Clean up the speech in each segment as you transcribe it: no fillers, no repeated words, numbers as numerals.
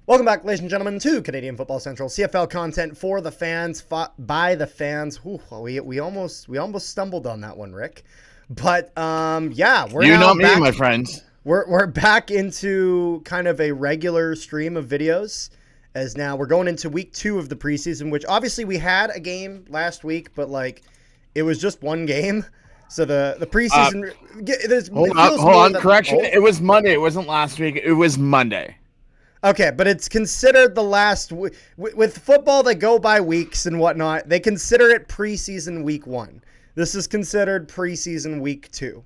Welcome back, ladies and gentlemen, to Canadian Football Central, CFL content for the fans, by the fans. Ooh, we almost stumbled on that one, Rick. But yeah, we're now not me, back, my friends. We're back into kind of a regular stream of videos, as now we're going into week 2 of the preseason, which obviously we had a game last week, but like it was just one game. So the preseason. Hold on. Correction. It was Monday. It wasn't last week. It was Monday. Okay, but it's considered the last with football. They go by weeks and whatnot. They consider it preseason week 1. This is considered preseason week 2.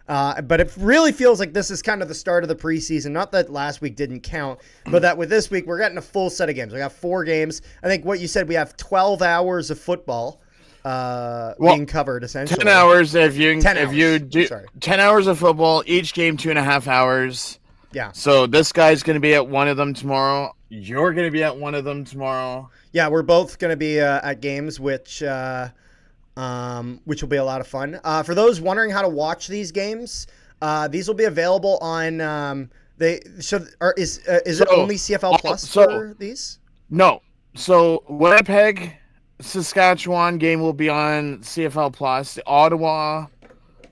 But it really feels like this is kind of the start of the preseason. Not that last week didn't count, but that with this week we're getting a full set of games. We got 4 games. I think what you said, we have 12 hours of football being covered essentially. 10 hours if you 10 hours of football. Each game 2.5 hours. Yeah. So this guy's going to be at one of them tomorrow. You're going to be at one of them tomorrow. Yeah, we're both going to be at games, which will be a lot of fun. For those wondering how to watch these games, these will be available on. Is it only CFL Plus for these? No. So Winnipeg, Saskatchewan game will be on CFL Plus. The Ottawa.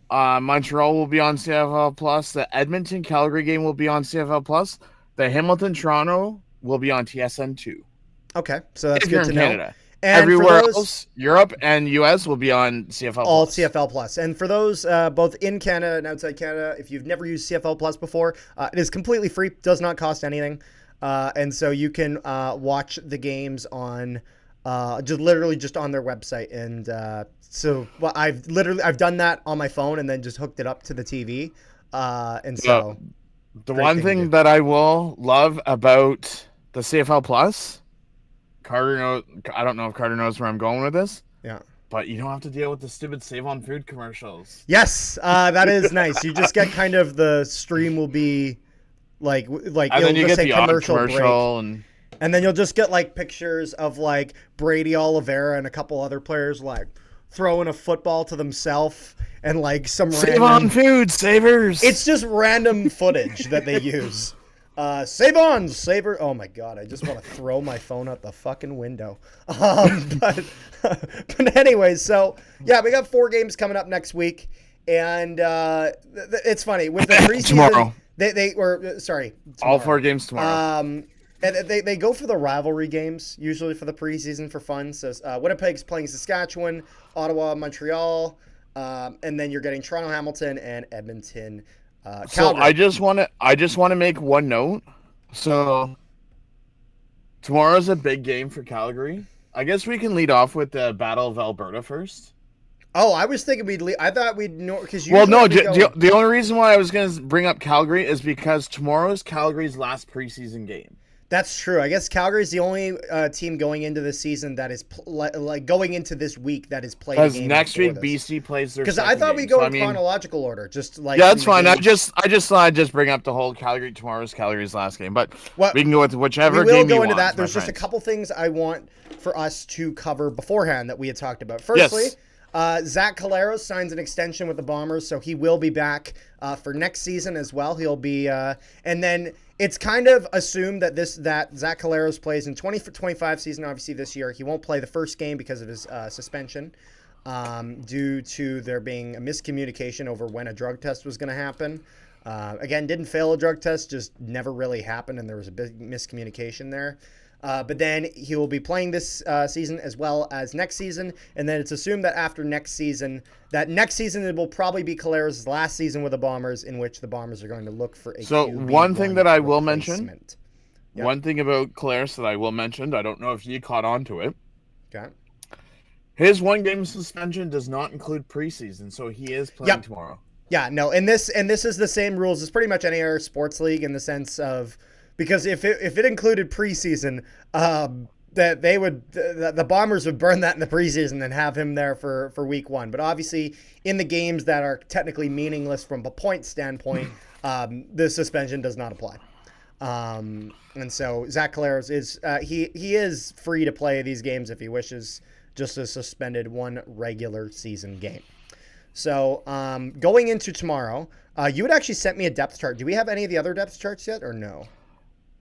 Montreal will be on CFL Plus. The Edmonton Calgary game will be on CFL Plus. The Hamilton Toronto will be on TSN2. Okay, so that's good to know. Canada. And everywhere else, Europe and US will be on CFL all Plus. CFL Plus. And for those both in Canada and outside Canada, if you've never used CFL Plus before, it is completely free. Does not cost anything, and so you can watch the games on just on their website and. So I've done that on my phone and then just hooked it up to the TV. And so the one thing that I will love about the CFL Plus, Carter knows, I don't know if Carter knows where I'm going with this. Yeah. But you don't have to deal with the stupid Save on Food commercials. Yes, that is nice. You just get kind of the stream will be like and then you get the commercial break. And then you'll just get like pictures of like Brady Oliveira and a couple other players like throwing a football to themselves and like some Save on Food, savers. It's just random footage that they use. Save on, saver. Oh my God, I just want to throw my phone out the fucking window. But anyways, so yeah, we got 4 games coming up next week, and it's funny with the preseason. Tomorrow. Tomorrow. All 4 games tomorrow. And they go for the rivalry games, usually for the preseason for fun. So Winnipeg's playing Saskatchewan, Ottawa, Montreal, and then you're getting Toronto, Hamilton, and Edmonton, Calgary. So I just want to make one note. So tomorrow's a big game for Calgary. I guess we can lead off with the Battle of Alberta first. Oh, I was thinking I thought we'd know because the only reason why I was going to bring up Calgary is because tomorrow's Calgary's last preseason game. That's true. I guess Calgary's the only team going into the season that is going into this week that is playing. Because next week BC plays their. Because I thought we go in chronological order, just like yeah, that's fine. I just thought I'd just bring up the whole Calgary's last game, but we can go with whichever game you want. We will go into that. There's just a couple things I want for us to cover beforehand that we had talked about. Firstly. Yes. Zach Collaros signs an extension with the Bombers, so he will be back for next season as well. He'll be, and then it's kind of assumed that Zach Collaros plays in 2025 season. Obviously, this year he won't play the first game because of his suspension, due to there being a miscommunication over when a drug test was going to happen. Again, didn't fail a drug test, just never really happened, and there was a big miscommunication there. But then he will be playing this season as well as next season. And then it's assumed that after next season it will probably be Collaros' last season with the Bombers, in which the Bombers are going to look for a So QB one thing that I will replacement. mention, one thing about Collaros that I will mention, I don't know if you caught on to it. Okay. His 1-game suspension does not include preseason, so he is playing tomorrow. Yeah, no, and this is the same rules as pretty much any other sports league in the sense of, because if it included preseason, that the Bombers would burn that in the preseason and have him there for week 1. But obviously, in the games that are technically meaningless from a point standpoint, the suspension does not apply. And so Zach Collaros is he is free to play these games if he wishes, just a suspended 1 regular season game. So going into tomorrow, you had actually sent me a depth chart. Do we have any of the other depth charts yet, or no?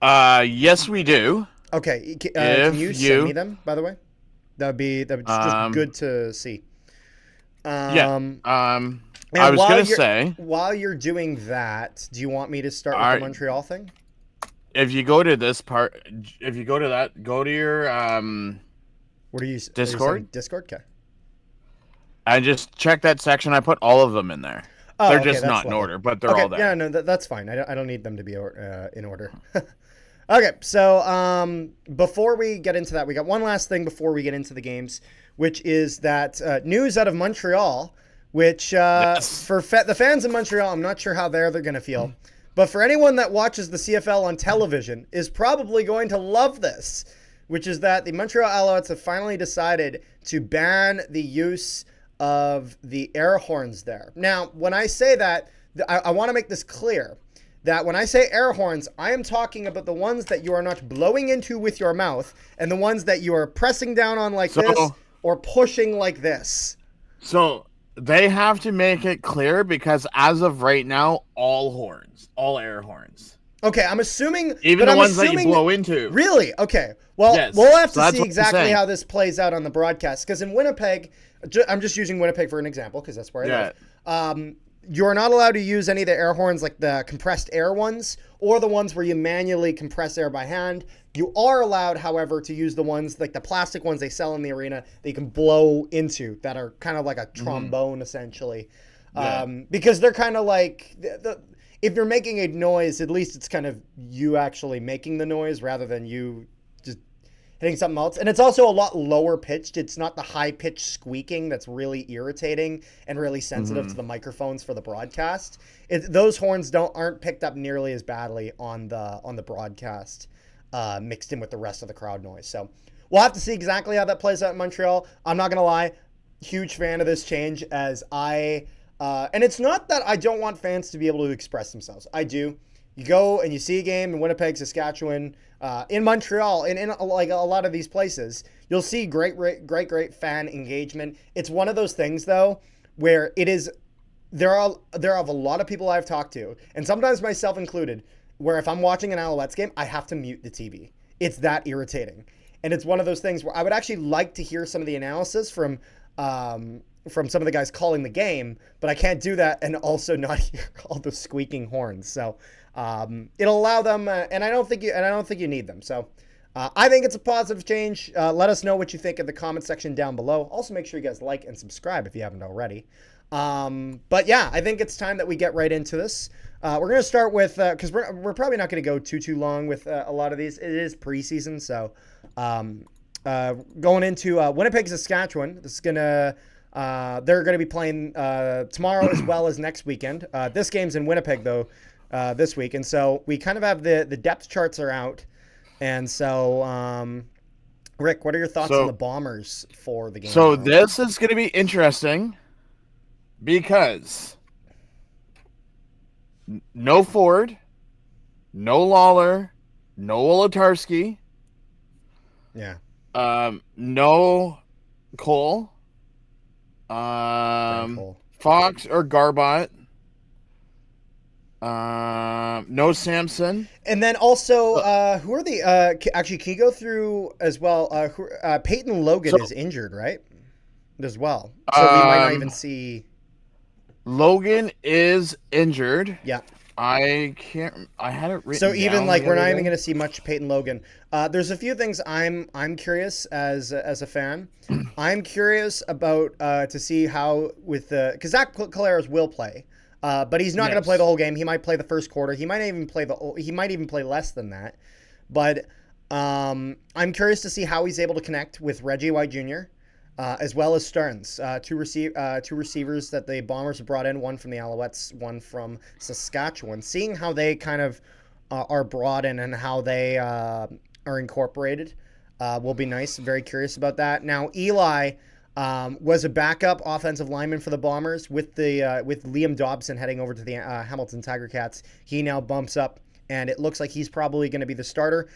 Yes, we do. Okay, can If you send me you, them, by the way? That'd just um, good to see. yeah, Um, I and was gonna say, while you're doing that, do you want me to start with all the right, Montreal thing? if you go to this part, if you go to that, go to your What are you Discord saying? Discord? Okay. and just check that section. I put all of them in there. They're Oh, okay, just that's not in lovely. order, but they're Okay, all yeah, there. no, that's fine. I don't need them to be in order. Okay, so before we get into that, we got one last thing before we get into the games, which is that news out of Montreal, which Yes. for the fans of Montreal, I'm not sure how they're going to feel, but for anyone that watches the CFL on television is probably going to love this, which is that the Montreal Alouettes have finally decided to ban the use of the air horns there. Now, when I say that, I want to make this clear that when I say air horns, I am talking about the ones that you are not blowing into with your mouth and the ones that you are pressing down on like this So, or pushing like this. so they have to make it clear because as of right now, all horns, all air horns, Okay, I'm assuming, even but the I'm ones that you assuming, blow into. really? Okay. Well, Yes. we'll have So to that's see what I'm exactly saying. how this plays out on the broadcast. Because in Winnipeg, I'm just using Winnipeg for an example because that's where I Yeah. live. You're not allowed to use any of the air horns like the compressed air ones or the ones where you manually compress air by hand. You are allowed, however, to use the ones like the plastic ones they sell in the arena that you can blow into that are kind of like a trombone essentially. Yeah. Because they're kind of like if you're making a noise, at least it's kind of you actually making the noise rather than you just hitting something else. And it's also a lot lower pitched. It's not the high pitched squeaking that's really irritating and really sensitive to the microphones for the broadcast. Those horns aren't picked up nearly as badly on the broadcast, mixed in with the rest of the crowd noise. So we'll have to see exactly how that plays out in Montreal. I'm not gonna lie, huge fan of this change as and it's not that I don't want fans to be able to express themselves. I do. You go and you see a game in Winnipeg, Saskatchewan, in Montreal, and in like a lot of these places, you'll see great fan engagement. It's one of those things though where it is. There are a lot of people I've talked to, and sometimes myself included, where if I'm watching an Alouettes game, I have to mute the TV. It's that irritating, and it's one of those things where I would actually like to hear some of the analysis from some of the guys calling the game, but I can't do that and also not hear all the squeaking horns. So it'll allow them, and I don't think you need them. So I think it's a positive change. Let us know what you think in the comment section down below. Also, make sure you guys like and subscribe if you haven't already. But yeah, I think it's time that we get right into this. We're gonna start with because we're probably not gonna go too long with a lot of these. It is preseason, so going into Winnipeg, Saskatchewan. This is gonna. They're going to be playing tomorrow as well as next weekend. This game's in Winnipeg, though, this week. And so we kind of have the depth charts are out. And so, Rick, what are your thoughts on the Bombers for the game So tomorrow? this is going to be interesting because no Ford, no Lawler, no Wolotarski, Yeah. no Cole. Cool. Fox or Garbot. No Samson. And then also, who are the actually? Can you go through as well? Peyton Logan is injured, right? As well, so we might not even see. Logan is injured. Yeah. I can't. I had it written. So even down like the we're not other even day. going to see much Peyton Logan. There's a few things I'm curious as a fan. I'm curious about to see how with the because Zach Collaros will play, but he's not going to play the whole game. He might play the first quarter. He might even play less than that. But I'm curious to see how he's able to connect with Reggie White Jr. As well as Stearns, two receivers that the Bombers have brought in, one from the Alouettes, one from Saskatchewan. Seeing how they kind of are brought in and how they are incorporated will be nice. Very curious about that. Now, Eli was a backup offensive lineman for the Bombers with Liam Dobson heading over to the Hamilton Tiger Cats. He now bumps up and it looks like he's probably going to be the starter.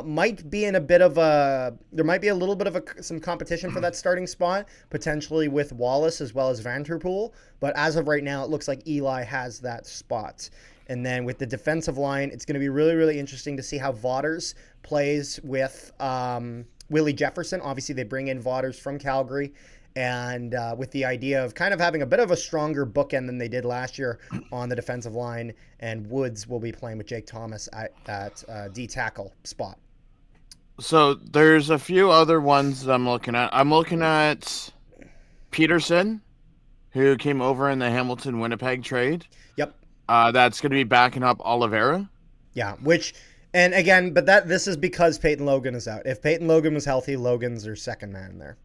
Might be in a bit of a there might be a little bit of some competition for that starting spot, potentially with Wallace as well as Vanderpool. But as of right now, it looks like Eli has that spot. And then with the defensive line, it's going to be really, really interesting to see how Vaughters plays with Willie Jefferson. Obviously, they bring in Vaughters from Calgary, and with the idea of kind of having a bit of a stronger bookend than they did last year on the defensive line. And Woods will be playing with Jake Thomas at D tackle spot. So there's a few other ones that I'm looking at. I'm looking at Peterson, who came over in the Hamilton-Winnipeg trade. Yep. That's going to be backing up Oliveira. Yeah, and again, but this is because Peyton Logan is out. If Peyton Logan was healthy, Logan's their second man there.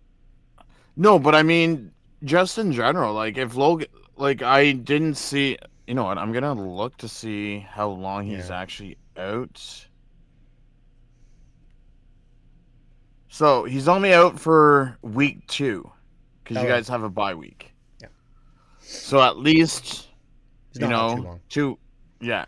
No, but I mean, just in general, like if Logan, like I didn't see, you know what? I'm gonna look to see how long he's actually out. So he's only out for week 2 because you guys have a bye week. Yeah. So at least, too long. Yeah.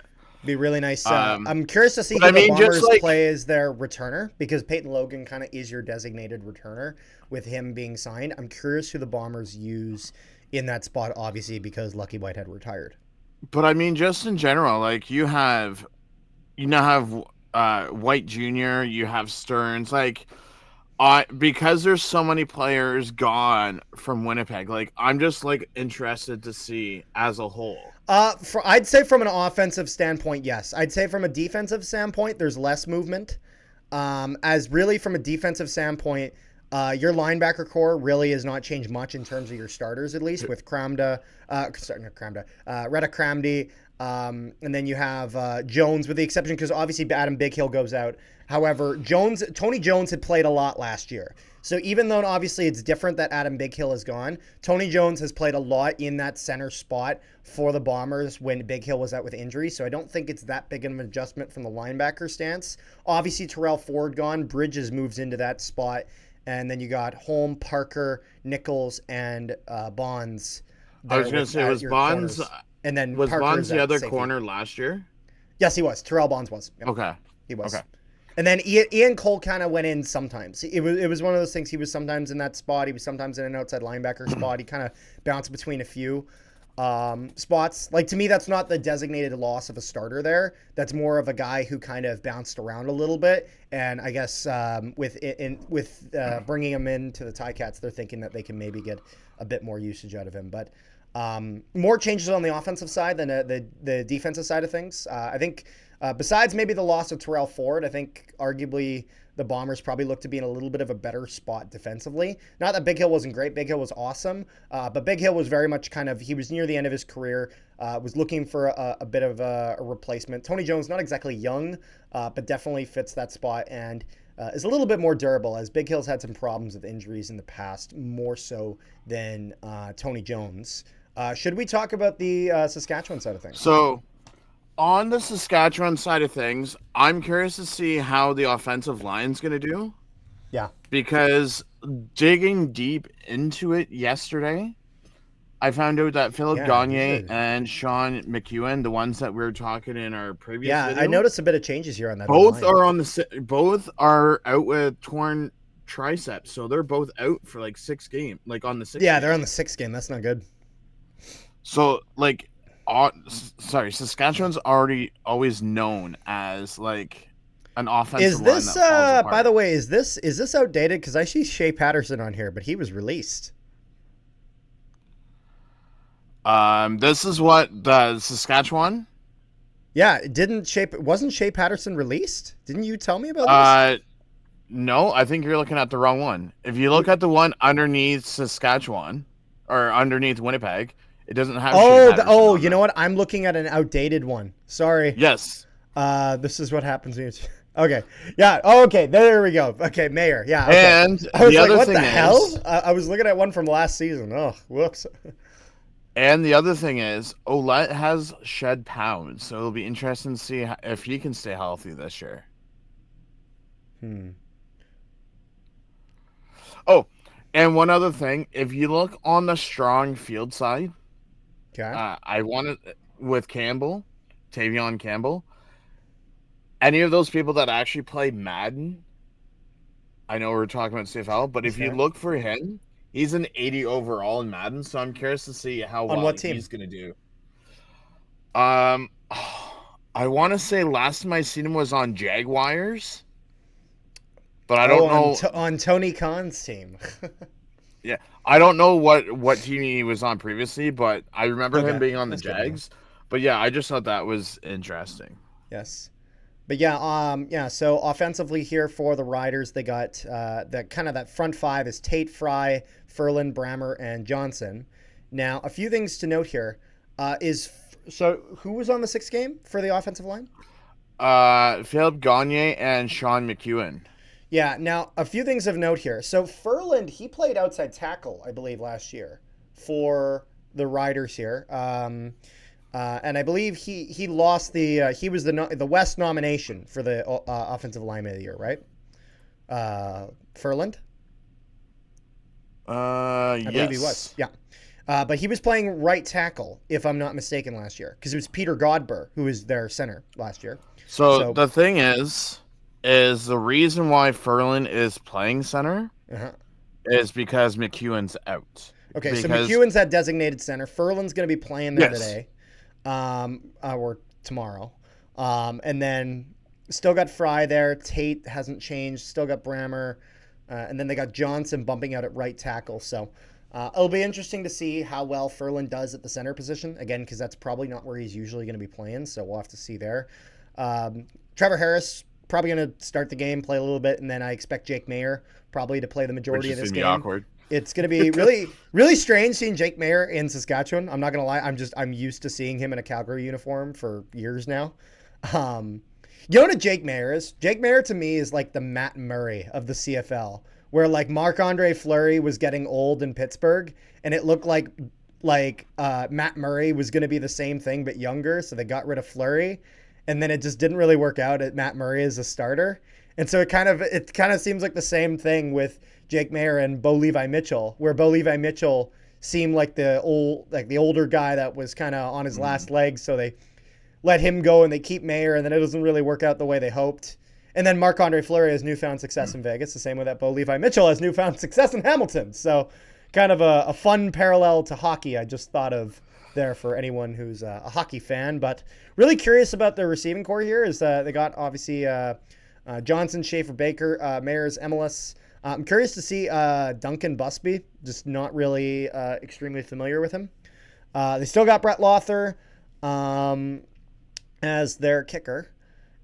Be really nice. I'm curious to see who the Bombers play as their returner, because Peyton Logan kind of is your designated returner with him being signed. I'm curious who the Bombers use in that spot, obviously, because Lucky Whitehead retired. But I mean, just in general, like you now have White Jr., you have Stearns, like because there's so many players gone from Winnipeg, like I'm just like interested to see as a whole. I'd say from an offensive standpoint, yes. I'd say from a defensive standpoint, there's less movement. As really from a defensive standpoint, your linebacker core really has not changed much in terms of your starters, at least with Retta Kramdi, and then you have Jones, with the exception because obviously Adam Bighill goes out. However, Tony Jones had played a lot last year. So even though obviously it's different that Adam Bighill is gone, Tony Jones has played a lot in that center spot for the Bombers when Bighill was out with injury. So I don't think it's that big of an adjustment from the linebacker stance. Obviously, Terrell Ford gone. Bridges moves into that spot. And then you got Holm, Parker, Nichols, and Bonds. I was going to say, was Bonds... Corners. And then was Parker's Bonds the other safety. corner last year? Yes, he was. Terrell Bonds was. Yep. Okay. He was. Okay. And then Ian Cole kind of went in sometimes. It was one of those things. He was sometimes in that spot. He was sometimes in an outside linebacker spot. He kind of bounced between a few spots. Like, to me, that's not the designated loss of a starter there. That's more of a guy who kind of bounced around a little bit. And I guess with bringing him into the Ticats, they're thinking that they can maybe get a bit more usage out of him. But more changes on the offensive side than the defensive side of things. I think besides maybe the loss of Terrell Ford, I think arguably the Bombers probably look to be in a little bit of a better spot defensively. Not that Bighill wasn't great. Bighill was awesome. But Bighill was very much he was near the end of his career, was looking for a bit of a replacement. Tony Jones, not exactly young, but definitely fits that spot and is a little bit more durable, as Bighill's had some problems with injuries in the past, more so than Tony Jones. Should we talk about the Saskatchewan side of things? So, on the Saskatchewan side of things, I'm curious to see how the offensive line's going to do. Yeah. Because digging deep into it yesterday, I found out that Philip Gagne and Sean McEwen, the ones that we were talking in our previous video, I noticed a bit of changes here on that. Both are out with torn triceps, so they're both out for like 6 games, like on the 6th. Yeah, they're on the 6th game. That's not good. So, like, Saskatchewan's always known as like an offensive line. Is this, by the way, is this outdated? Because I see Shea Patterson on here, but he was released. This is what the Saskatchewan. Yeah, wasn't Shea Patterson released? Didn't you tell me about this? No, I think you're looking at the wrong one. If you look at the one underneath Saskatchewan or underneath Winnipeg, it doesn't have. You know what? I'm looking at an outdated one. Sorry. Yes. This is what happens when you. Okay. Yeah. Oh, okay. There we go. Okay, Mayor. Yeah. Okay. And I was the like, other what thing the hell? I was looking at one from last season. Oh, whoops. And the other thing is, Ouellette has shed pounds, so it'll be interesting to see if he can stay healthy this year. Oh, and one other thing, if you look on the strong field side, okay. I wanted with Tavion Campbell. any of those people that actually play Madden, I know we're talking about CFL, but if you look for him, he's an 80 overall in Madden, so I'm curious to see how On well what team? he's going to do. I want to say last time I seen him was on Jaguars, but I don't know. On Tony Khan's team. Yeah, I don't know what team he was on previously, but I remember him being on the Jags. But yeah, I just thought that was interesting. Yes. But yeah, so offensively here for the Riders, they got that front five is Tate, Fry, Ferland, Brammer, and Johnson. Now, a few things to note here who was on the 6th game for the offensive line? Philip Gagne and Sean McEwen. Yeah, now a few things of note here. So Ferland, he played outside tackle, I believe, last year for the Riders here. And I believe he lost he was the West nomination for the offensive lineman of the year, right? Ferland? I believe he was. Yeah. But he was playing right tackle, if I'm not mistaken, last year. Because it was Peter Godber who was their center last year. So the thing is the reason why Ferland is playing center is because McEwen's out. Okay, so McEwen's that designated center. Ferland's going to be playing there today. Or tomorrow. And then still got Fry there. Tate hasn't changed. Still got Brammer. And then they got Johnson bumping out at right tackle. So it'll be interesting to see how well Ferland does at the center position. Again, because that's probably not where he's usually going to be playing. So we'll have to see there. Trevor Harris probably going to start the game, play a little bit. And then I expect Jake Mayer probably to play the majority of this game. Awkward. It's going to be really, really strange seeing Jake Mayer in Saskatchewan. I'm not going to lie. I'm used to seeing him in a Calgary uniform for years now. You know what Jake Mayer is? Jake Mayer to me is like the Matt Murray of the CFL, where like Marc-Andre Fleury was getting old in Pittsburgh, and it looked like Matt Murray was going to be the same thing but younger, so they got rid of Fleury, and then it just didn't really work out at Matt Murray as a starter. And so it kind of seems like the same thing with Jake Mayer and Bo Levi Mitchell, where Bo Levi Mitchell seemed like the older guy that was kind of on his last legs, so they let him go and they keep Mayer, and then it doesn't really work out the way they hoped. And then Marc-Andre Fleury has newfound success in Vegas, the same way that Bo Levi Mitchell has newfound success in Hamilton. So kind of a fun parallel to hockey I just thought of there for anyone who's a hockey fan. But really curious about the receiving core here is they got obviously Johnson, Schaefer, Baker, Mayers, Emelis. I'm curious to see Duncan Busby, just not really extremely familiar with him. They still got Brett Lothar as their kicker.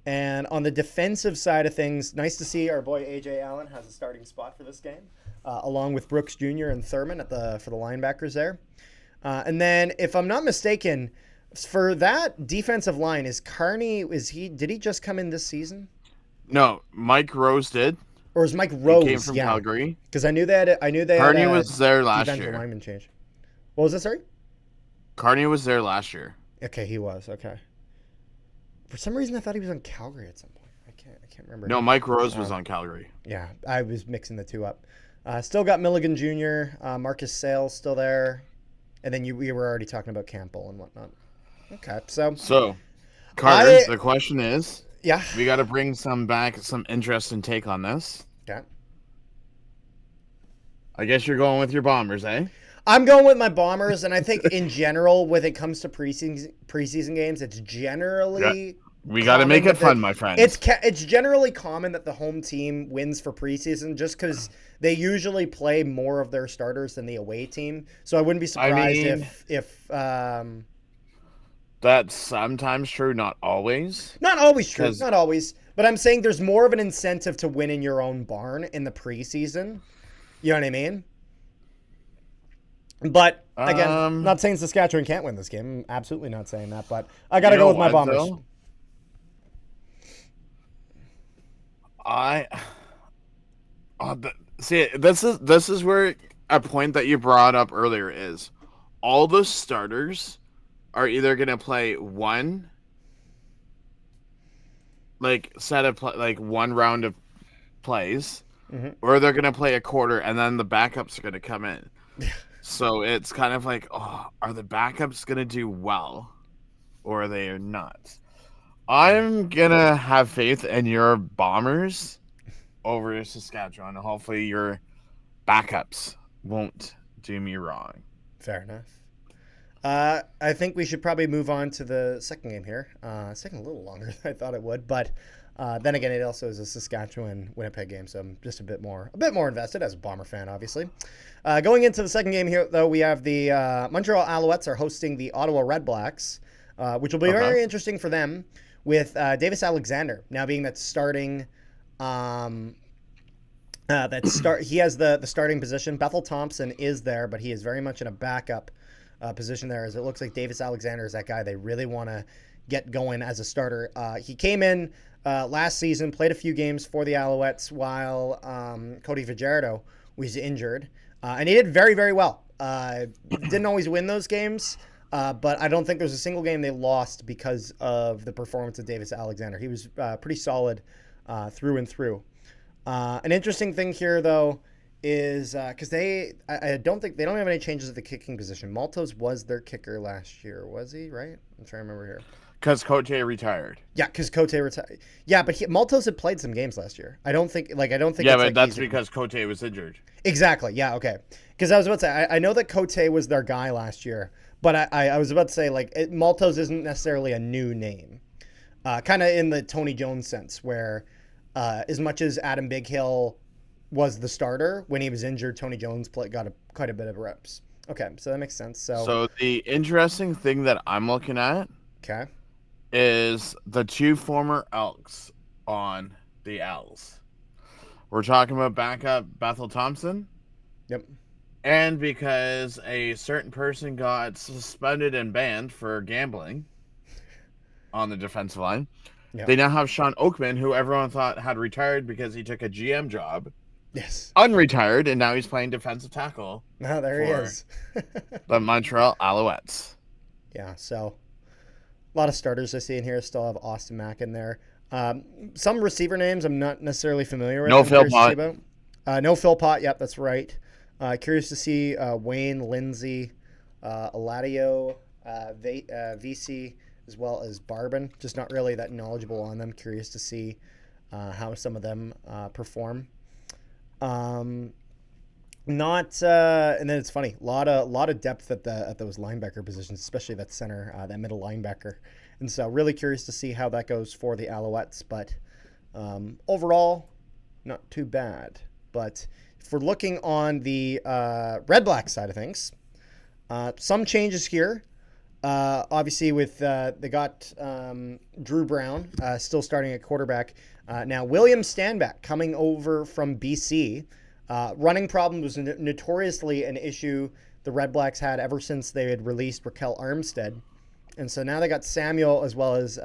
And on the defensive side of things, nice to see our boy A.J. Allen has a starting spot for this game, along with Brooks Jr. and Thurman for the linebackers there. And then, if I'm not mistaken, for that defensive line, did he just come in this season? No, Mike Rose did. Or is Mike Rose? He came from Calgary. Because I knew they had Carney was there last year. Lineman change. What was that, sorry? Carney was there last year. Okay, he was. Okay. For some reason, I thought he was on Calgary at some point. I can't remember. No, Mike Rose was on Calgary. Yeah, I was mixing the two up. Still got Milligan Jr., Marcus Sales still there. And then we were already talking about Campbell and whatnot. Okay, so Carter, the question is, yeah, we got to bring some interesting take on this. Okay. I guess you're going with your Bombers, eh? I'm going with my Bombers, and I think in general, when it comes to preseason games, it's generally we got to make it fun, my friend. It's generally common that the home team wins for preseason, just because they usually play more of their starters than the away team. So I wouldn't be surprised if that's sometimes true, not always. Not always true, not always. But I'm saying there's more of an incentive to win in your own barn in the preseason. You know what I mean? But again, I'm not saying Saskatchewan can't win this game. I'm absolutely not saying that. But I got to go with my Bombers. See, this is where a point that you brought up earlier is all the starters are either going to play one round of plays, or they're going to play a quarter, and then the backups are going to come in. So it's kind of like, are the backups going to do well, or are they not? I'm gonna have faith in your Bombers over Saskatchewan. Hopefully, your backups won't do me wrong. Fair enough. I think we should probably move on to the second game here. It's taking a little longer than I thought it would, but then again, it also is a Saskatchewan Winnipeg game, so I'm just a bit more invested as a Bomber fan, obviously. Going into the second game here, though, we have the Montreal Alouettes are hosting the Ottawa Redblacks, which will be very interesting for them with Davis Alexander now being that starting. He has the starting position. Bethel Thompson is there, but he is very much in a backup position there, as it looks like Davis Alexander is that guy they really want to get going as a starter. He came in last season, played a few games for the Alouettes while Cody Fajardo was injured, and he did very, very well. Didn't always win those games, but I don't think there's a single game they lost because of the performance of Davis Alexander. He was pretty solid through and through. An interesting thing here, though, is because I don't think they don't have any changes at the kicking position. Maltos was their kicker last year, was he? Right? I'm trying to remember here. Because Cote retired. Yeah, because Cote retired. Yeah, but Maltos had played some games last year. I don't think. Yeah, but that's because Cote was injured. Exactly. Yeah. Okay. Because I was about to say I know that Cote was their guy last year, but I was about to say Maltos isn't necessarily a new name. Kind of in the Tony Jones sense, where as much as Adam Bighill was the starter, when he was injured, Tony Jones got quite a bit of reps. Okay, so that makes sense. So the interesting thing that I'm looking at is the two former Elks on the L's. We're talking about backup Bethel Thompson. Yep. And because a certain person got suspended and banned for gambling on the defensive line, they now have Sean Oakman, who everyone thought had retired because he took a GM job. Yes. Unretired, and now he's playing defensive tackle. Oh, there he is. The Montreal Alouettes. Yeah, so a lot of starters I see in here. Still have Austin Mack in there. Some receiver names I'm not necessarily familiar with. No Philpott. No Philpott. Yep, that's right. Curious to see Wayne, Lindsay, Eladio, VC, as well as Barbin. Just not really that knowledgeable on them. Curious to see how some of them perform. And then it's funny, a lot of depth at those linebacker positions, especially that center, that middle linebacker, and so really curious to see how that goes for the Alouettes. But overall, not too bad. But if we're looking on the Red Black side of things, some changes here. Obviously, with they got Drew Brown still starting at quarterback. Now, William Stanback coming over from BC. Running problem was notoriously an issue the Red Blacks had ever since they had released Raquel Armstead. And so now they got Samuel as well as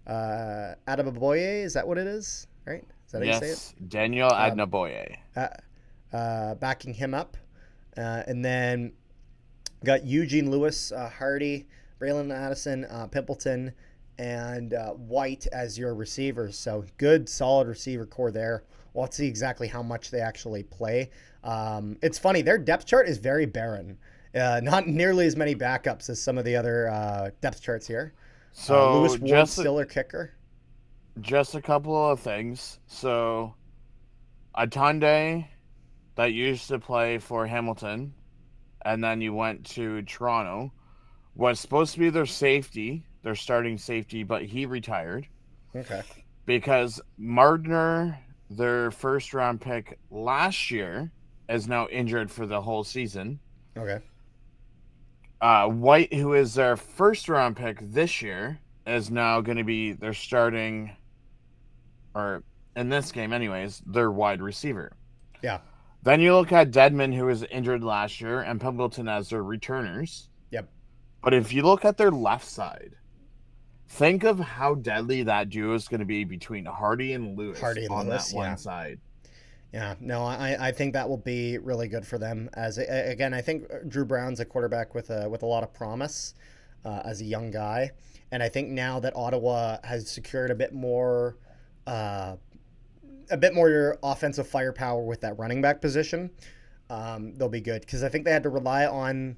Adnaboye. Is that what it is? Right? Is that how you say it? Daniel Adnaboye. Backing him up. And then got Eugene Lewis, Hardy, Braylon Addison, Pimpleton, and White as your receivers. So good, solid receiver core there. We'll have to see exactly how much they actually play. It's funny, their depth chart is very barren. Not nearly as many backups as some of the other depth charts here. So Lewis Ward still their kicker. Just a couple of things. So Atonde, that used to play for Hamilton, and then you went to Toronto, was supposed to be their safety, their starting safety, but he retired. Okay. Because Mardner, their first-round pick last year, is now injured for the whole season. Okay. White, who is their first-round pick this year, is now going to be their starting, or in this game anyways, their wide receiver. Yeah. Then you look at Dedman, who was injured last year, and Pimpleton as their returners. Yep. But if you look at their left side, think of how deadly that duo is going to be between Hardy and Lewis on that one side. Yeah, no, I think that will be really good for them. As again, I think Drew Brown's a quarterback with a lot of promise as a young guy, and I think now that Ottawa has secured a bit more offensive firepower with that running back position, they'll be good, because I think they had to rely on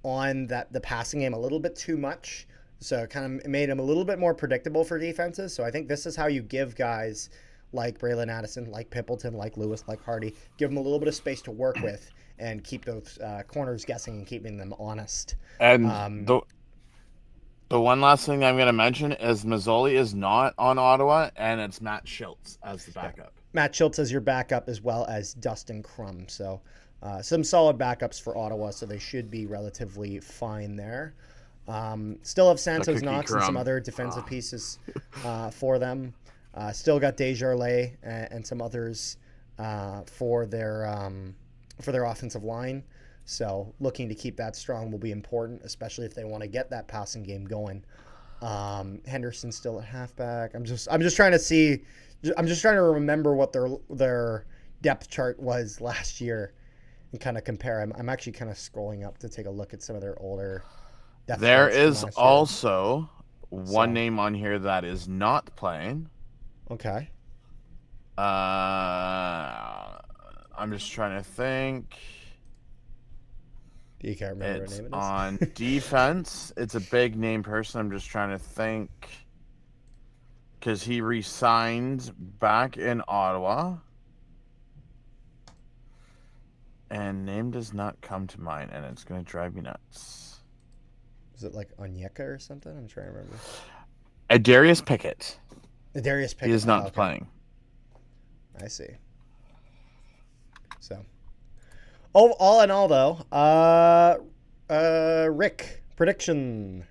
the passing game a little bit too much. So it kind of made him a little bit more predictable for defenses. So I think this is how you give guys like Braylon Addison, like Pimpleton, like Lewis, like Hardy, give them a little bit of space to work with and keep those corners guessing and keeping them honest. And the one last thing I'm going to mention is Mazzoli is not on Ottawa, and it's Matt Schultz as the backup. Yeah. Matt Schultz as your backup, as well as Dustin Crum. So some solid backups for Ottawa, so they should be relatively fine there. Still have Santos Knox and some other defensive pieces for them. Still got Desjardins and some others for their offensive line. So looking to keep that strong will be important, especially if they want to get that passing game going. Henderson's still at halfback. I'm just trying to see. I'm just trying to remember what their depth chart was last year and kind of compare. I'm actually kind of scrolling up to take a look at some of their older depth There charts is from last also one name on here that is not playing. Okay. I'm just trying to think. You can't remember It's what name it is? on defense. It's a big name person. I'm just trying to think. Because he re-signed back in Ottawa. And name does not come to mind, and it's going to drive me nuts. Is it like Onyeka or something? I'm trying to remember. Darius Pickett. Darius Pickett. He is not playing. I see. So, all in all, though, Rick, prediction.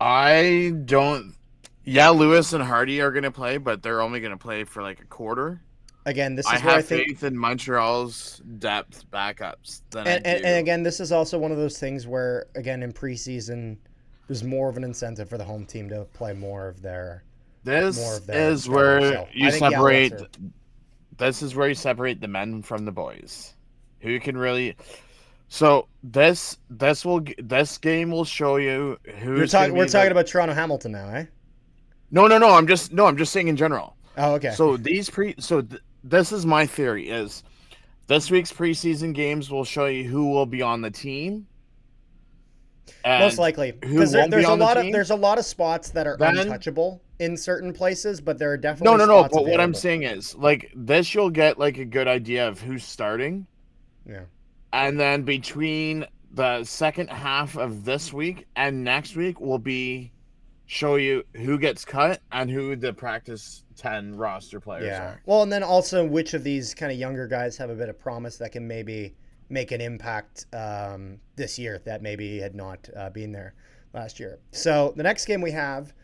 I don't. Yeah, Lewis and Hardy are going to play, but they're only going to play for like a quarter. Again, this is I where have faith in Montreal's depth backups. And again, this is also one of those things where, again, in preseason, there's more of an incentive for the home team to play more of their. This is where you separate. This is where you separate the men from the boys. Who can really? So this game will show you who. We're talking about Toronto Hamilton now, eh? No. I'm just saying in general. Oh, okay. So this is my theory: is this week's preseason games will show you who will be on the team. Most likely, because there's a lot of spots that are untouchable in certain places, but there are definitely no. Spots But available. what I'm saying is, like this, you'll get like a good idea of who's starting. Yeah. And then between the second half of this week and next week will be show you who gets cut and who the practice 10 roster players are. Well, and then also which of these kind of younger guys have a bit of promise that can maybe make an impact this year that maybe had not been there last year. So the next game we have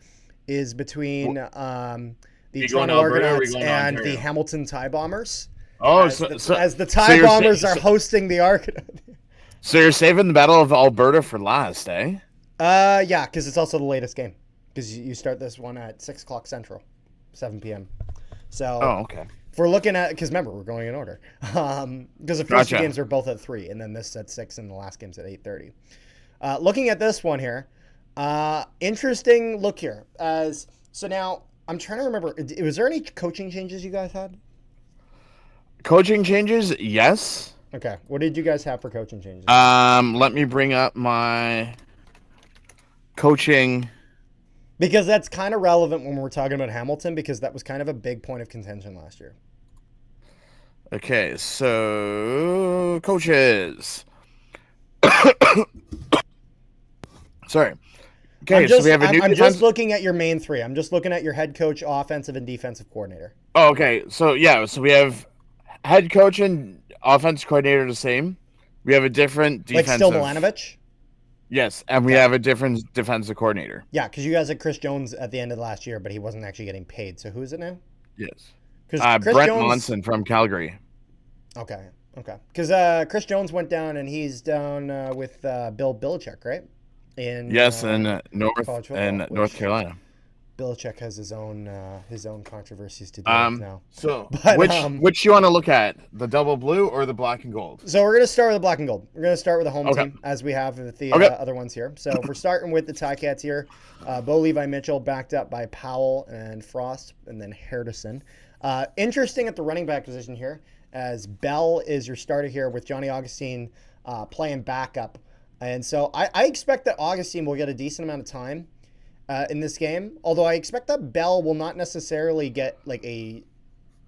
is between the Toronto Argonauts and the Hamilton Tie Bombers. Oh, as the Tie Bombers are hosting the Argonauts. So you're saving the Battle of Alberta for last, eh? Yeah, because it's also the latest game. Because you start this one at 6 o'clock Central, 7 p.m. So, okay. If we're looking at, because remember, we're going in order. Because the first two games are both at 3, and then this at 6, and the last game's at 8:30. Looking at this one here, interesting look here. So now, I'm trying to remember, was there any coaching changes you guys had? Coaching changes, yes. Okay. What did you guys have for coaching changes? Let me bring up my coaching. Because that's kind of relevant when we're talking about Hamilton, because that was kind of a big point of contention last year. Okay, so coaches. Sorry. Okay, so we have a new. I'm just looking at your main three. I'm just looking at your head coach, offensive and defensive coordinator. Oh, okay. So we have head coach and offensive coordinator the same. We have a different defensive. Like still Milanovic? Yes, and we have a different defensive coordinator. Yeah, because you guys had Chris Jones at the end of last year, but he wasn't actually getting paid. So who is it now? Yes. Brent Monson from Calgary. Okay. Because Chris Jones went down, and he's down with Bill Belichick, right? In North Carolina. Belichick has his own controversies to deal with now. So, which you want to look at, the double blue or the black and gold? So we're gonna start with the black and gold. We're gonna start with the home team as we have with the other ones here. So if we're starting with the Ticats here. Bo Levi Mitchell backed up by Powell and Frost, and then Herdison. Interesting at the running back position here, as Bell is your starter here with Johnny Augustine playing backup And so I expect that Augustine will get a decent amount of time in this game. Although I expect that Bell will not necessarily get like a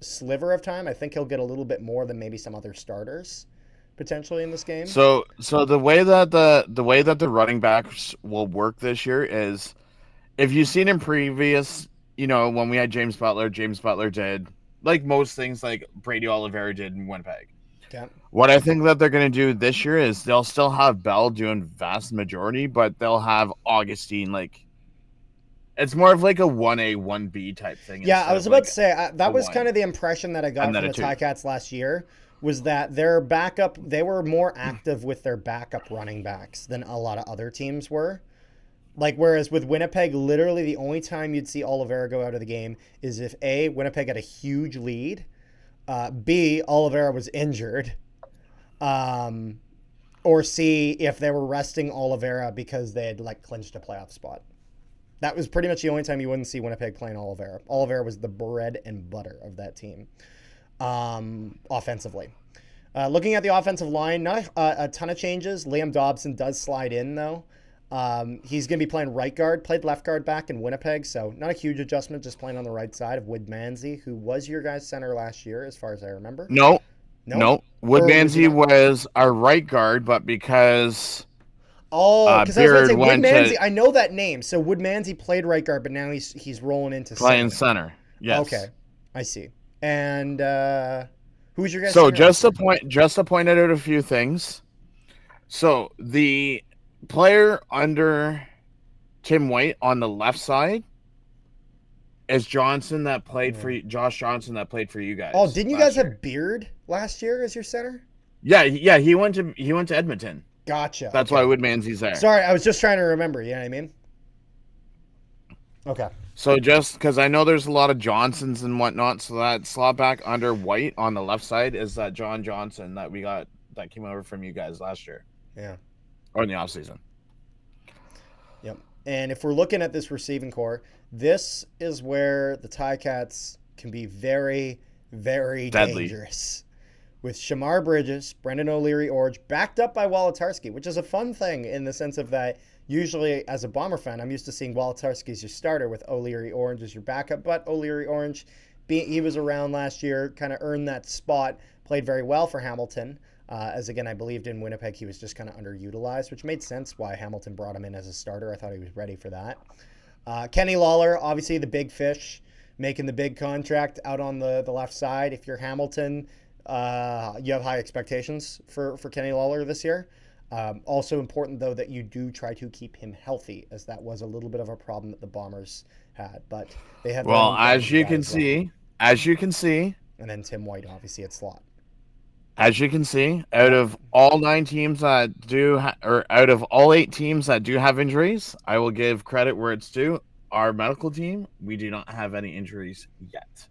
sliver of time. I think he'll get a little bit more than maybe some other starters potentially in this game. So the way that the running backs will work this year is, if you've seen in previous, when we had James Butler did like most things like Brady Oliveira did in Winnipeg. Okay. What I think that they're going to do this year is they'll still have Bell doing vast majority, but they'll have Augustine like, it's more of like a 1A, 1B type thing. Yeah, I was about to say, that was kind of the impression that I got And then from a the two. Ticats last year, was that their backup, they were more active with their backup running backs than a lot of other teams were. Like, whereas with Winnipeg, literally the only time you'd see Oliveira go out of the game is if A, Winnipeg had a huge lead, B, Oliveira was injured, or C, if they were resting Oliveira because they had like clinched a playoff spot. That was pretty much the only time you wouldn't see Winnipeg playing Oliveira. Oliveira was the bread and butter of that team, offensively. Looking at the offensive line, not a ton of changes. Liam Dobson does slide in, though. He's going to be playing right guard, played left guard back in Winnipeg, so not a huge adjustment, just playing on the right side of Woodmansey, who was your guys' center last year, as far as I remember. No. Or Woodmansey was our right guard, but because because I was about to say Beard went Woodmansey. to I know that name. So Woodmansey played right guard, but now he's rolling into playing center. center. Yes. Okay, I see. And who's your guys? So center just last year? to point out a few things. So the player under Tim White on the left side is Johnson that played for Josh Johnson that played for you guys. Oh, didn't you guys have Beard last year as your center? Yeah, he went to Edmonton. Gotcha. That's why Woodmansey's there. Sorry, I was just trying to remember. You know what I mean? Okay. So just because I know there's a lot of Johnsons and whatnot, so that slot back under White on the left side is that John Johnson that we got that came over from you guys last year. Yeah. Or in the offseason. Yep. And if we're looking at this receiving core, this is where the Ticats can be very, very deadly. Dangerous. With Shamar Bridges, Brendan O'Leary-Orge, backed up by Wolotarski, which is a fun thing in the sense of that usually as a Bomber fan, I'm used to seeing Wolotarski as your starter with O'Leary-Orge as your backup, but O'Leary-Orge, he was around last year, kind of earned that spot, played very well for Hamilton. As again, I believed in Winnipeg, he was just kind of underutilized, which made sense why Hamilton brought him in as a starter. I thought he was ready for that. Kenny Lawler, obviously the big fish, making the big contract out on the left side. If you're Hamilton, you have high expectations for Kenny Lawler this year. Also important, though, that you do try to keep him healthy, as that was a little bit of a problem that the Bombers had. But they had as you can see, and then Tim White, obviously, at slot. As you can see, out of all 9 teams that out of all 8 teams that do have injuries, I will give credit where it's due. Our medical team, we do not have any injuries yet.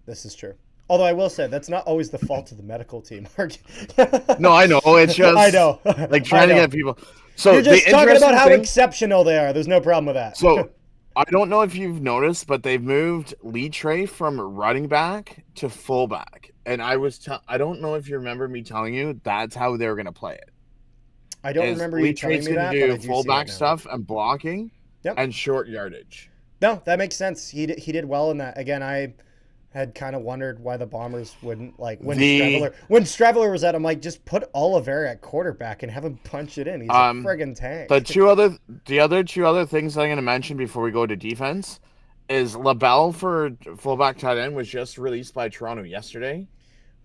This is true. Although I will say, that's not always the fault of the medical team. No, I know. It's just I know. Like trying to get people. So you're just talking about how exceptional they are. There's no problem with that. So I don't know if you've noticed, but they've moved Lee Trey from running back to fullback. And I don't know if you remember me telling you that's how they were going to play it. I don't remember you telling me that. Do fullback stuff and blocking and short yardage. No, that makes sense. He did well in that. Again, I had kind of wondered why the Bombers wouldn't when Straveller was at him, like, just put Oliveira at quarterback and have him punch it in. He's a friggin' tank. The other 2 other things I'm going to mention before we go to defense is LaBelle for fullback tight end was just released by Toronto yesterday.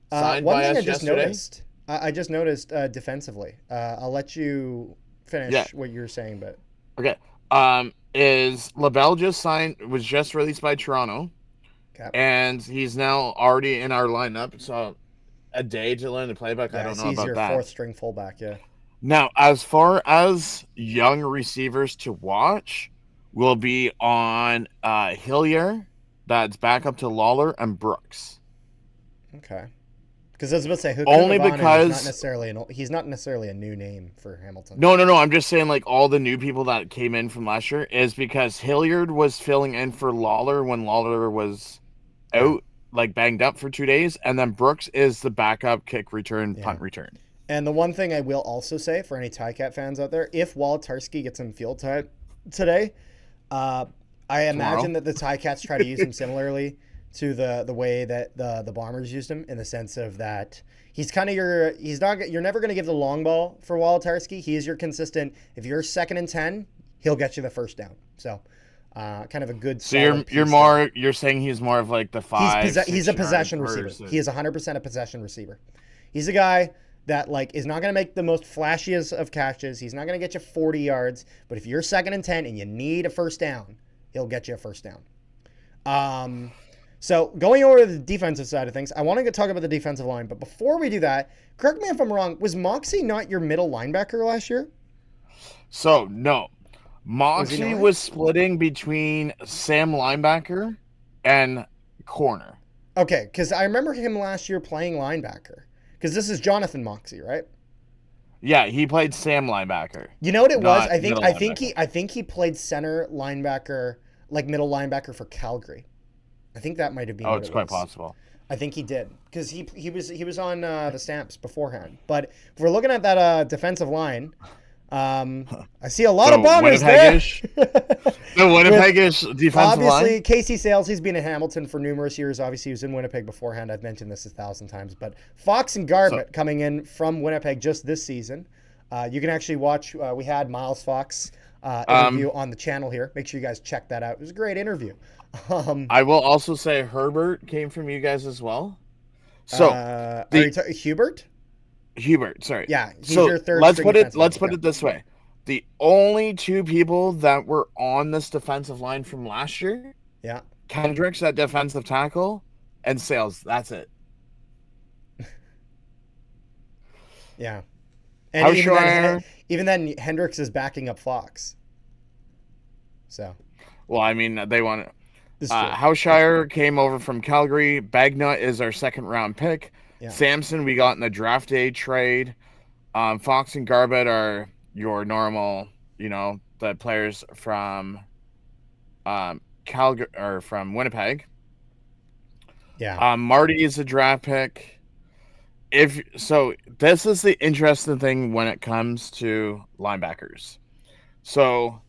One thing I just noticed defensively. I'll let you finish what you're saying, but okay. Is LaBelle was just released by Toronto, and he's now already in our lineup. So a day to learn the playbook. I don't know about that. 4th string fullback, yeah. Now, as far as young receivers to watch, will be on Hillier, that's back up to Lawler and Brooks. Okay. Because I was about to say, only because he's not necessarily a new name for Hamilton. No. I'm just saying, like, all the new people that came in from last year is because Hilliard was filling in for Lawler when Lawler was out, like banged up for 2 days, and then Brooks is the backup kick return, punt return. And the one thing I will also say for any Ticat fans out there, if Wolodarski gets in field time today, I imagine that the Ticats try to use him similarly to the way that the Bombers used him, in the sense of that he's kind of you're never going to give the long ball for Wolodarski. He is your consistent. If you're 2nd and 10, he'll get you the first down. So kind of a good. So you're saying he's more of like the 5. He's a possession receiver. He is 100% a possession receiver. He's a guy that like is not going to make the most flashiest of catches. He's not going to get you 40 yards. But if you're 2nd and 10 and you need a first down, he'll get you a first down. So going over to the defensive side of things, I want to talk about the defensive line. But before we do that, correct me if I'm wrong, was Moxie not your middle linebacker last year? So, no. Moxie was splitting between Sam linebacker and corner. Okay, because I remember him last year playing linebacker. Because this is Jonathan Moxie, right? Yeah, he played Sam linebacker. You know what it was? I think he played center linebacker, like middle linebacker for Calgary. I think that might have been. Oh, it's quite possible. I think he did, because he was on the Stamps beforehand. But if we're looking at that defensive line, I see a lot of Bombers there. The Winnipegish defensive line. Obviously, Casey Sales, he's been in Hamilton for numerous years. Obviously, he was in Winnipeg beforehand. I've mentioned this 1,000 times. But Fox and Garbutt coming in from Winnipeg just this season. You can actually watch. We had Miles Fox interview on the channel here. Make sure you guys check that out. It was a great interview. I will also say Herbert came from you guys as well. So Hubert? Hubert, sorry. Yeah, he's your third. Let's put it this way: the only 2 people that were on this defensive line from last year, Kendricks at defensive tackle, and Sales. That's it. Yeah, and even then, Hendricks is backing up Fox. So, well, I mean, they want. Hausshire came over from Calgary. Bagnut is our 2nd round pick. Yeah. Samson we got in the draft day trade. Fox and Garbutt are your normal, the players from Calgary or from Winnipeg. Yeah. Marty is a draft pick. This is the interesting thing when it comes to linebackers. So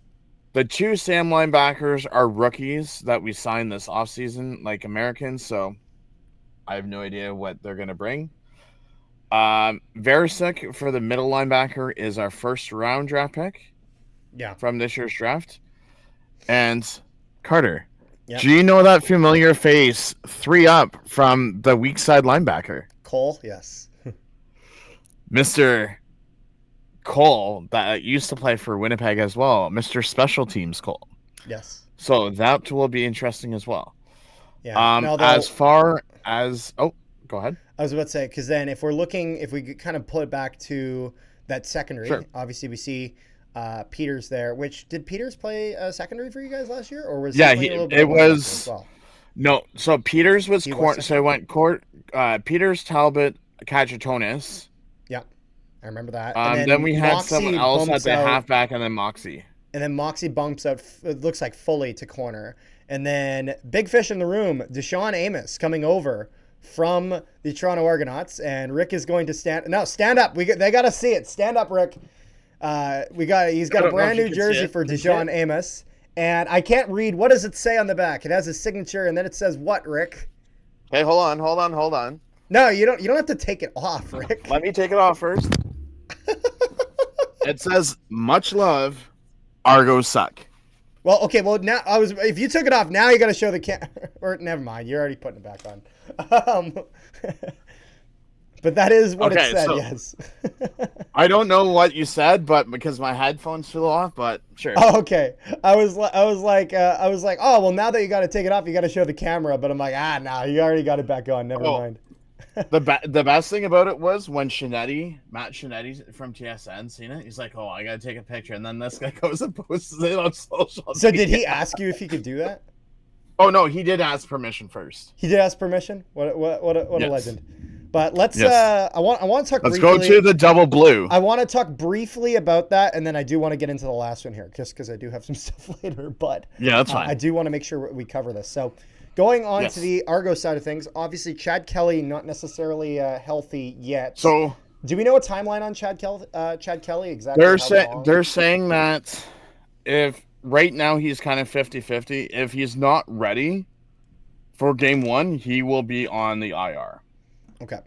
the 2 Sam linebackers are rookies that we signed this offseason, like Americans, so I have no idea what they're going to bring. Verisek for the middle linebacker is our 1st round draft pick from this year's draft. And Carter, do you know that familiar face 3 up from the weak side linebacker? Cole, yes. Mr. Cole, that used to play for Winnipeg as well, Mr. Special Teams Cole. Yes. So that will be interesting as well. Yeah. As far as go ahead. I was about to say, because then if we kind of pull it back to that secondary, obviously we see Peters there. Did Peters play secondary for you guys last year, or was it was no? So Peters was court. So I went court. Peters, Talbot, Kachatonis. Yeah, I remember that. And then we had someone else at the halfback, and then Moxie. And then Moxie bumps out. It looks like fully to corner. And then big fish in the room, Deshaun Amos coming over from the Toronto Argonauts, and Rick is going to stand up. They got to see it. Stand up, Rick. He's got a brand new jersey for Deshaun Amos, and I can't read. What does it say on the back? It has his signature, and then it says what, Rick? Hey, hold on. No, you don't have to take it off, Rick. Let me take it off first. It says much love, Argos suck. Well, okay. Well, now if you took it off, now you got to show the camera. Or never mind, you're already putting it back on. But that is what it said. Yes. I don't know what you said, but because my headphones flew off. But sure. Oh, okay. I was like, oh well, now that you got to take it off, you got to show the camera. But I'm like, no, you already got it back on. Never mind. The best thing about it was when Matt Shinetti from TSN seen it. He's like, "Oh, I gotta take a picture," and then this guy goes and posts it on social. So did he ask you if he could do that? Oh no, he did ask permission first. He did ask permission. What a legend. But let's. I want to talk. Let's go to the double blue. I want to talk briefly about that, and then I do want to get into the last one here, just because I do have some stuff later. But yeah, that's fine. I do want to make sure we cover this. So. Going on to the Argo side of things, obviously Chad Kelly not necessarily healthy yet. So Do we know a timeline on Chad Kelly exactly how long? They're saying that if right now he's kind of 50-50, if he's not ready for game one, he will be on the IR. Okay.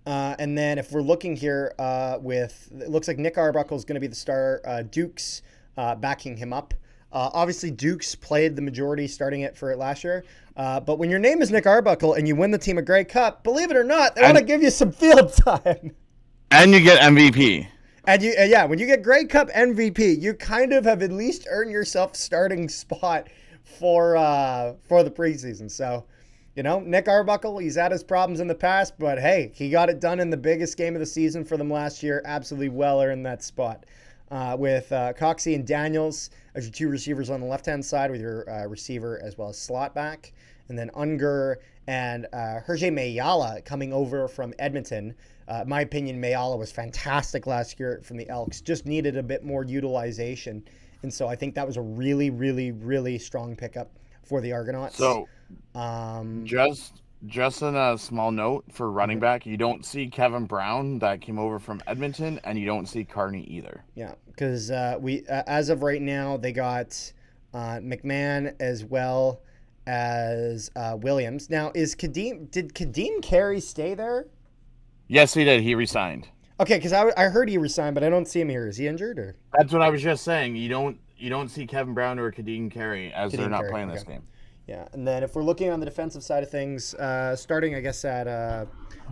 And then if we're looking here it looks like Nick Arbuckle is going to be the star. Dukes backing him up. Obviously, Dukes played the majority starting it for it last year. But when your name is Nick Arbuckle and you win the team a Grey Cup, believe it or not, they want to give you some field time. And you get MVP. And when you get Grey Cup MVP, you kind of have at least earned yourself a starting spot for the preseason. So, Nick Arbuckle, he's had his problems in the past, but hey, he got it done in the biggest game of the season for them last year. Absolutely well earned that spot. With Coxie and Daniels as your two receivers on the left-hand side with your receiver as well as slot back. And then Unger and Hergé Mayala coming over from Edmonton. In my opinion, Mayala was fantastic last year from the Elks. Just needed a bit more utilization. And so I think that was a really, really, really strong pickup for the Argonauts. So just on a small note for running back, you don't see Kevin Brown that came over from Edmonton, and you don't see Carney either. Yeah, because as of right now, they got McMahon as well as Williams. Now, did Kadeem Carey stay there? Yes, he did. He resigned. Okay, because I heard he resigned, but I don't see him here. Is he injured or? That's what I was just saying. You don't see Kevin Brown or Kadeem Carey as they're not playing this game. Yeah, and then if we're looking on the defensive side of things, starting I guess at